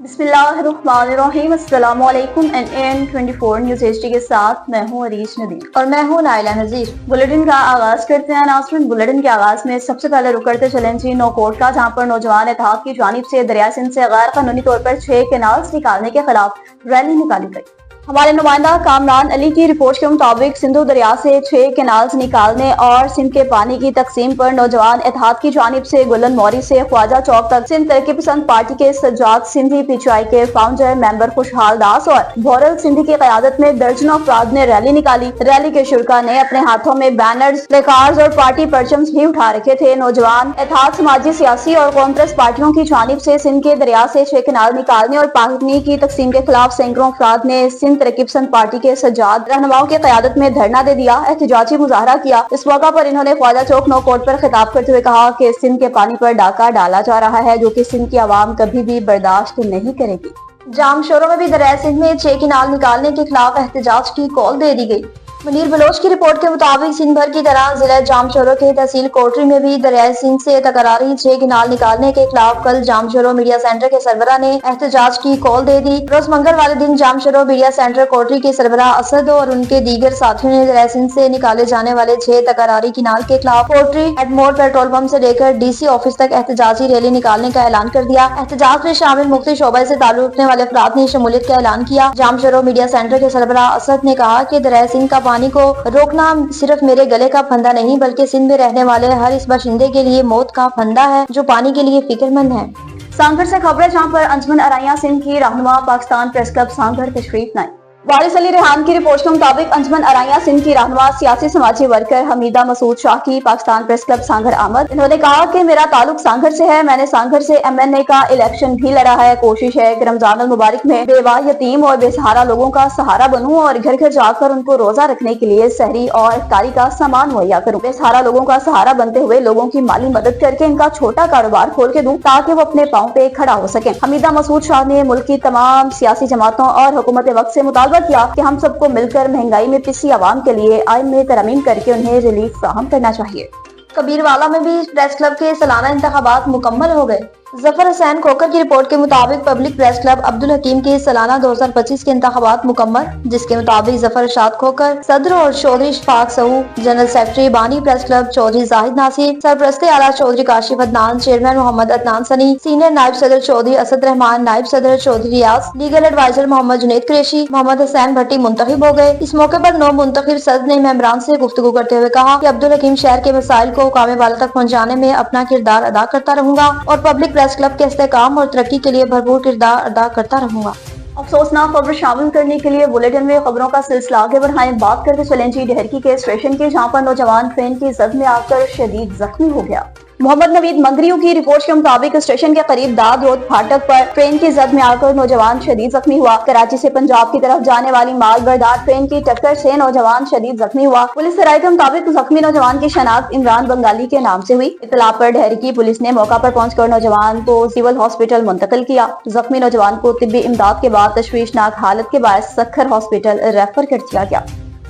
बिस्मिल्लाहिर्रहमानिर्रहीम। अस्सलामु अलैकुम। NAN 24 न्यूज़ HD के साथ मैं हूँ अरीश नदीम और मैं हूँ नाइला नजीर। बुलेटिन का आगाज करते हैं नाज़रीन। बुलेटिन के आगाज में सबसे पहले रुक करते चलें जी नौकोट का, जहाँ पर नौजवान इत्तेहाद की जानिब से दरिया सिंध से गैर कानूनी तौर पर 6 कैनाल्स निकालने के खिलाफ रैली निकाली गई। हमारे नुमाइंदा कामरान अली की रिपोर्ट के मुताबिक सिंधु दरिया से 6 कैनाल्स निकालने और सिंध के पानी की तकसीम पर नौजवान इत्तेहाद की जानिब से गुलन मौरी से ख्वाजा चौक तक सिंध तरक्की पसंद पार्टी के सज्जाद सिंधी PTI के फाउंडर मेंबर खुशहाल दास और भोरल सिंधी की क़यादत में दर्जनों अफराद ने रैली निकाली। रैली के शुरका ने अपने हाथों में बैनर्स, प्लेकार्ड्स और पार्टी परचम्स भी उठा रखे थे। नौजवान इत्तेहाद समाजी, सियासी और कॉन्फ्रेंस पार्टियों की जानिब से सिंध के दरिया से 6 कैनाल निकालने और पानी की तकसीम के खिलाफ सैकड़ों अफराद ने सिंध तरक्की पसंद पार्टी के सज्जाद रहनुमाओं की क़यादत में धरना दे दिया, एहतजाजी मुजाहरा किया। इस मौका पर इन्होंने ख्वाजा चौक नौकोट पर खिताब करते हुए कहा कि सिंध के पानी पर डाका डाला जा रहा है, जो कि सिंध की आवाम कभी भी बर्दाश्त नहीं करेगी। जाम शोरों में भी दरिया सिंध में 6 कैनाल निकालने के खिलाफ एहतजाज की कॉल दे दी गई। मुनीर बलोच की रिपोर्ट के मुताबिक सिंध भर की तरह जिला जामशोरो के तहसील कोटरी में भी दरियाए सिंध से तकरारी 6 कैनाल निकालने के खिलाफ कल जामशोरो मीडिया सेंटर के सरबरा ने एहतजाज की कॉल दे दी। रोज मंगल वाले दिन जामशोरो मीडिया सेंटर कोटरी के सरबरा असद और उनके दीगर साथियों ने दरियाए सिंध से निकाले जाने वाले 6 तकरारी कैनाल के खिलाफ कोटरी एडमोर पेट्रोल पंप से लेकर DC ऑफिस तक एहतजाजी रैली निकालने का ऐलान कर दिया। एहतजाज में शामिल मुख्तलिफ शोबे से ताल्लुक रखने वाले अफराद ने शमूलियत का ऐलान किया। जामशोरो मीडिया सेंटर के सरबरा असद ने कहा कि दरियाए सिंध का पानी को रोकना सिर्फ मेरे गले का फंदा नहीं, बल्कि सिंध में रहने वाले हर इस बाशिंदे के लिए मौत का फंदा है जो पानी के लिए फिक्रमंद है। सांगढ़ से खबरें, जहां पर अंजुमन अराइयां सिंध की रहनुमा पाकिस्तान प्रेस क्लब सांगढ़ तशरीफ लाई। वारिस अली रेहान की रिपोर्ट के मुताबिक अंजुमन अराइयां सिंध की रहनुमा सियासी समाजी वर्कर हमीदा मसूद शाह की पाकिस्तान प्रेस क्लब सांगढ़ आमद। इन्होंने कहा कि मेरा ताल्लुक सांगढ़ से है, मैंने सांगढ़ से MNA का इलेक्शन भी लड़ा है। कोशिश है कि रमजान मुबारक में बेवा, यतीम और बेसहारा लोगों का सहारा बनूं और घर घर जाकर उनको रोजा रखने के लिए सहरी और इफ्तारी का सामान मुहैया करूं। बेसहारा लोगों का सहारा बनते हुए लोगों की माली मदद करके इनका छोटा कारोबार खोल के दूं ताकि वो अपने पाँव पे खड़ा हो सके। हमीदा मसूद शाह ने मुल्क की तमाम सियासी जमातों और हुकूमत वक्त से मुतालबा किया कि हम सबको मिलकर महंगाई में पिसी आवाम के लिए आइन में तरमीम करके उन्हें रिलीफ फराहम करना चाहिए। कबीरवाला में भी प्रेस क्लब के सालाना इंतखाबात मुकम्मल हो गए। जफर हुसैन खोकर की रिपोर्ट के मुताबिक पब्लिक प्रेस क्लब अब्दुल हकीम के सालाना 2025 के इंतखाबात मुकम्मल, जिसके मुताबिक जफर शाद खोकर सदर और चौधरी शफाक सहू, जनरल सेक्रेटरी बानी प्रेस क्लब चौधरी जाहिद नासिर, सरप्रस्ते आला चौधरी काशिफ अदनान, चेयरमैन मोहम्मद अदनान सनी, सीनियर नायब सदर चौधरी असद रहमान, नायब सदर चौधरी रियाज, लीगल एडवाइजर मोहम्मद जुनैद कुरैशी, मोहम्मद हुसैन भट्टी मुंतखब हो गए। इस मौके पर नौ मुंतखब सदर ने मेंबरान से गुफ्तगू करते हुए कहा कि अब्दुल हकीम शहर के मसाइल को कामे वाला तक पहुँचाने में अपना किरदार अदा करता रहूंगा और पब्लिक प्रेस क्लब के इस्तेहकाम और तरक्की के लिए भरपूर किरदार अदा करता रहूंगा। अफसोसनाक खबर शामिल करने के लिए बुलेटिन में खबरों का सिलसिला आगे बढ़ाएं। बात करते चलें जी ढेरकी के स्टेशन की, जहां पर नौजवान ट्रेन की जद में आकर शदीद जख्मी हो गया। मोहम्मद नवीद मंगरियों की रिपोर्ट के मुताबिक स्टेशन के करीब दाद रोड फाटक पर ट्रेन की जद में आकर नौजवान शदीद जख्मी हुआ। कराची से पंजाब की तरफ जाने वाली माल बरदार ट्रेन की टक्कर से नौजवान शदीद जख्मी हुआ। पुलिस से राय के मुताबिक जख्मी नौजवान की शनाख्त इमरान बंगाली के नाम से हुई। इत्तला पर ढेरकी पुलिस ने मौका पर पहुंचकर नौजवान को सिविल हॉस्पिटल मुंतकिल किया। जख्मी नौजवान को तिब्बी इमदाद के बाद तशवीशनाक हालत के बायस सखर हॉस्पिटल रेफर कर दिया गया।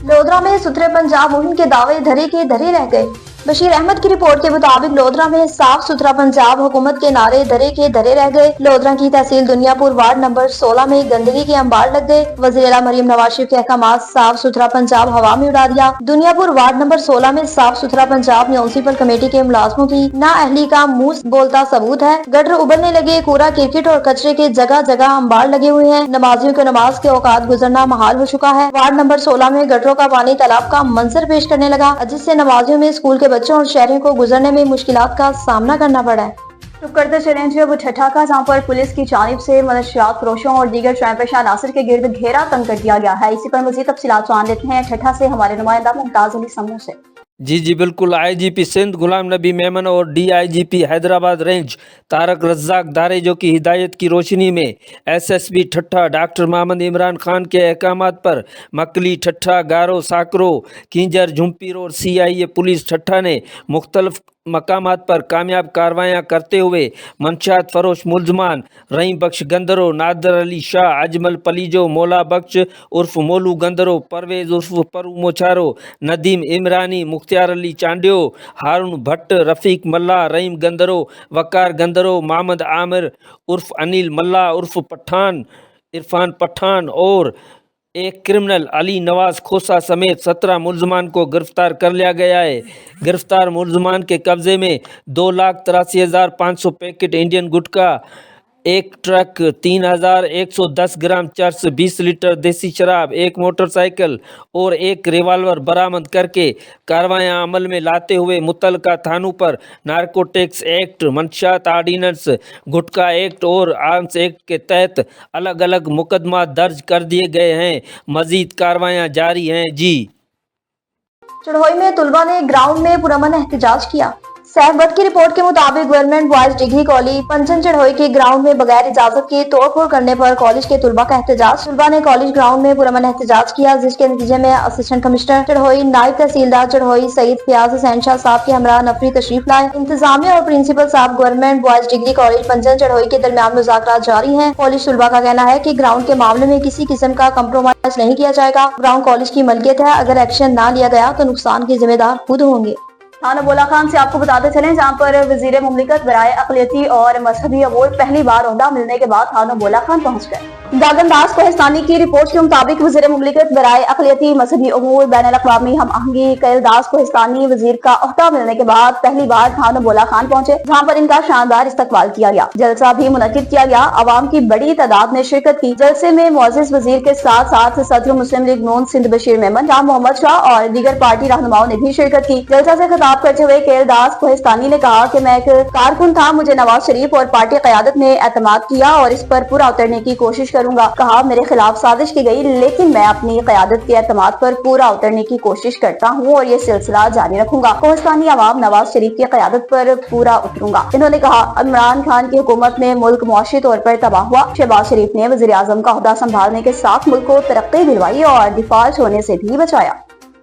लोधरा में सुथरे पंजाब मुहिम के दावे धरे के धरे रह गए। बशीर अहमद की रिपोर्ट के मुताबिक लोधरा में साफ सुथरा पंजाब हुकूमत के नारे धरे के धरे रह गए। लोधरा की तहसील दुनियापुर वार्ड नंबर 16 में गंदगी के अंबार लग गए। वज़ीर-ए-आला मरियम नवाज शरीफ के अहकामात साफ सुथरा पंजाब हवा में उड़ा दिया। दुनियापुर वार्ड नंबर 16 में साफ सुथरा पंजाब म्युनिसिपल कमेटी के मुलाजमों की नाअहली का मुंह बोलता सबूत है। गटर उबलने लगे, कूड़ा क्रिकेट और कचरे के जगह जगह अंबार लगे हुए हैं। नमाजियों के नमाज के औकात गुजरना महाल हो चुका है। वार्ड नंबर 16 में गटरों का पानी तालाब का मंजर पेश करने लगा, जिससे नमाजियों में स्कूल के बच्चों और शहरों को गुजरने में मुश्किलात का सामना करना पड़ा है। तो करते चलें जी अब ठट्ठा का, जहाँ पर पुलिस की जानिब से मनशियात फरोशों और दीगर शराब अनासर के गिर्द घेरा तंग कर दिया गया है। इसी पर मज़ीद तफसीलात जान लेते हैं ठट्ठा से हमारे नुमाइंदा मुमताज अली समूह से। जी बिल्कुल। IGP सिंध गुलाम नबी मेमन और DIGP हैदराबाद रेंज तारक रज्जाक दारेजो की हिदायत की रोशनी में SSB ठट्ठा डॉक्टर मोहम्मद इमरान खान के अहकामात पर मकली ठट्ठा, गारो, साकरो, किंजर, झुम्पीर और CIA पुलिस ठट्ठा ने मुख्तलिफ मकामात पर कामयाब कार्रवाइयाँ करते हुए मंशात फरोश मुलजमान रहीम बख्श गंदरो, नादर अली शाह, अजमल पलीजो, मौला बख्श उर्फ मोलू गंदरो, परवेज उर्फ परू मोछारो, नदीम इमरानी, मुख्तियार अली चांडियो, हारून भट्ट, रफ़ीक मल्ला, रहीम गंदरो, वकार गंदरो, मोहम्मद आमिर उर्फ अनिल मल्ला उर्फ पठान, इरफान पठान और एक क्रिमिनल अली नवाज खोसा समेत 17 मुलजमान को गिरफ्तार कर लिया गया है। गिरफ्तार मुलजमान के कब्जे में 2,83,500 पैकेट इंडियन गुटखा, एक ट्रक, 3,110 ग्राम चर्स, 20 लीटर देसी शराब, एक मोटरसाइकिल और एक रिवाल्वर बरामद करके कार्रवाइयाँ अमल में लाते हुए मुतल्लिका थानों पर नारकोटिक्स एक्ट, मंशात आर्डिनेंस, गुटखा एक्ट और आर्म्स एक्ट के तहत अलग अलग मुकदमा दर्ज कर दिए गए हैं। मजीद कार्रवाइयाँ जारी हैं। जी चढ़ोई में तुलबा ने ग्राउंड में पुरअमन एहतजाज किया। सहबत की रिपोर्ट के मुताबिक government boys degree college Panchan Charhoi के ग्राउंड में बगैर इजाजत के तोड़फोड़ करने पर कॉलेज के तुलबा का एहतजाज। तुलबा ने कॉलेज ग्राउंड में पुरअमन एहतजाज किया, जिसके नतीजे में असिस्टेंट कमिश्नर चढ़ोई, नायब तहसीलदार चढ़ोई सईद फयाज हुसैन शाह साहब के हमरा नफरी तशरीफ लाए। इंतजामिया और प्रिंसिपल साहब government boys degree college Panchan Charhoi के दरमियान मुज़ाकरात जारी है। कॉलेज तुलबा का कहना है कि ग्राउंड के मामले में किसी किस्म का कम्प्रोमाइज नहीं किया जाएगा। ग्राउंड कॉलेज की मलकियत है, अगर एक्शन न लिया गया तो नुकसान के जिम्मेदार खुद होंगे। थाना बोला खान से आपको बताते चलें, जहां पर वजीर मुमलिकत बराए अक़लियती और मजहबी अवार्ड पहली बार ओहदा मिलने के बाद थाना बोला खान पहुंच गए। दागनदास कोहिस्तानी की रिपोर्ट के मुताबिक वजीर मुमलिकत बराए अक़लियती मजहबी अमूर बैनुल-अक़वामी हम आहंगी कैलदास कोहिस्तानी वजीर का ओहदा मिलने के बाद पहली बार थाना बोला खान पहुंचे, जहां पर इनका शानदार इस्तकबाल किया गया। जलसा भी मुनक्किद किया गया। अवाम की बड़ी तादाद ने शिरकत की। जलसे में मुअज़्ज़िज़ वजीर के साथ साथ सदर मुस्लिम लीग नून सिंध बशीर मेमन, शाह मोहम्मद शाह और दीगर पार्टी रहनुमाओं ने भी शिरकत की। जलसा से खिताब करते हुए कैलदास कोहिस्तानी ने कहा कि मैं एक कारकुन था, मुझे नवाज शरीफ और पार्टी क़यादत ने एतमाद किया और इस पर पूरा उतरने की कोशिश करूंगा। कहा मेरे खिलाफ साजिश की गई, लेकिन मैं अपनी क़यादत के एतमाद पर पूरा उतरने की कोशिश करता हूँ और ये सिलसिला जारी रखूंगा। कोहिस्तानी अवाम नवाज शरीफ की क़यादत पर पूरा उतरूंगा। इन्होंने कहा इमरान खान की हुकूमत में मुल्क मुआशी तौर पर तबाह हुआ। शहबाज शरीफ ने वज़ीर आज़म का ओहदा संभालने के साथ मुल्क को तरक्की दिलवाई और डिफॉल्ट होने से भी बचाया।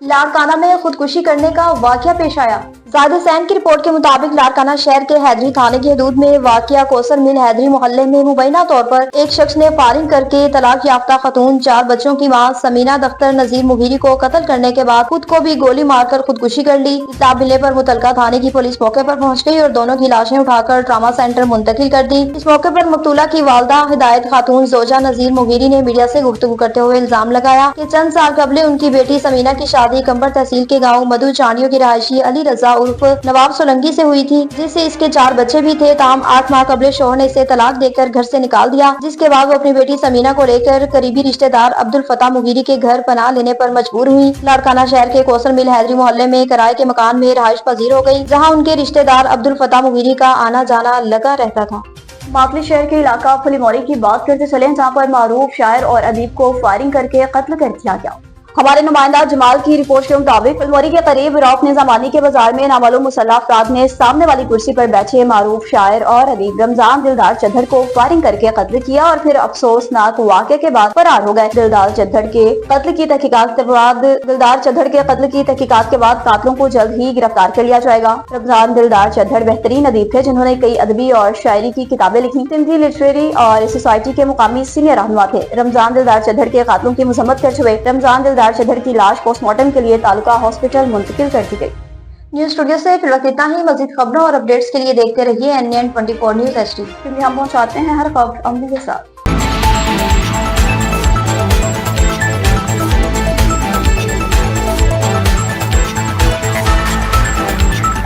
लाड़काना में खुदकुशी करने का वाकया पेश आया। जाहिद हुसैन की रिपोर्ट के मुताबिक लाड़काना शहर के हैदरी थाने की हदूद में वाकया कोसर मिल हैदरी मोहल्ले में मुबैना तौर पर एक शख्स ने फायरिंग करके तलाक याफ्ता खतून 4 बच्चों की मां समीना दफ्तर नजीर मुगीरी को कत्ल करने के बाद खुद को भी गोली मारकर खुदकुशी कर ली। इत्तला मिलने पर मुतलका थाने की पुलिस मौके पर पहुंच गई और दोनों की लाशें उठाकर ट्रामा सेंटर मुंतकिल कर दी। इस मौके पर मकतूला की वालदा हिदायत खातून जोजा नजीर मुगीरी ने मीडिया से गुफ्तगू करते हुए इल्जाम लगाया कि चंद साल कबले उनकी बेटी समीना की शादी कंबर तहसील के गाँव मधु चांडियों की रहायशी अली रजा उर्फ नवाब सोलंकी से हुई थी, जिससे इसके 4 बच्चे भी थे। ताम 8 माह कबले शोहर ने इसे तलाक देकर घर से निकाल दिया, जिसके बाद वो अपनी बेटी समीना को लेकर करीबी रिश्तेदार अब्दुल फता मुगीरी के घर पनाह लेने पर मजबूर हुई। लाड़काना शहर के कोसर मिल हैदरी मोहल्ले में किराए के मकान में रहायश पजीर हो गई, जहाँ उनके रिश्तेदार अब्दुल फता मुगीरी का आना जाना लगा रहता था। मातली शहर के इलाका फलीमौरी की बात करते चले, जहाँ पर मारूफ शायर और अदीब को फायरिंग करके कत्ल कर दिया गया। हमारे नुमाइंदा जमाल की रिपोर्ट के मुताबिक फलमौरी के करीब रौफ निजामानी के बाजार में नामालूम मुसल्लह अफराद ने सामने वाली कुर्सी पर बैठे मारूफ शायर और अदीब रमजान दिलदार चद्दर को फायरिंग करके कत्ल किया और फिर अफसोसनाक वाक़े के बाद फरार हो गए। दिलदार चद्दर के कत्ल की तहकीकात के बाद कातिलों को जल्द ही गिरफ्तार कर लिया जाएगा। रमजान दिलदार चद्दर बेहतरीन अदीब थे, जिन्होंने कई अदबी और शायरी की किताबें लिखी। सिंधी लिटरेरी और सोसाइटी के मुकामी सीनियर रहनुमा थे। रमजान दिलदार चद्दर के कातिलों की मजम्मत करते हुए रमजान दिलदार चद्दर की लाश पोस्टमार्टम के लिए तालुका हॉस्पिटल मुंतकिल कर दी गई। न्यूज स्टूडियो से फिर वक्त इतना ही। मजीद खबरों और अपडेट्स के लिए देखते रहिए NN 24 न्यूज HD, क्योंकि हम पहुंचाते हैं हर खबर अमली के साथ।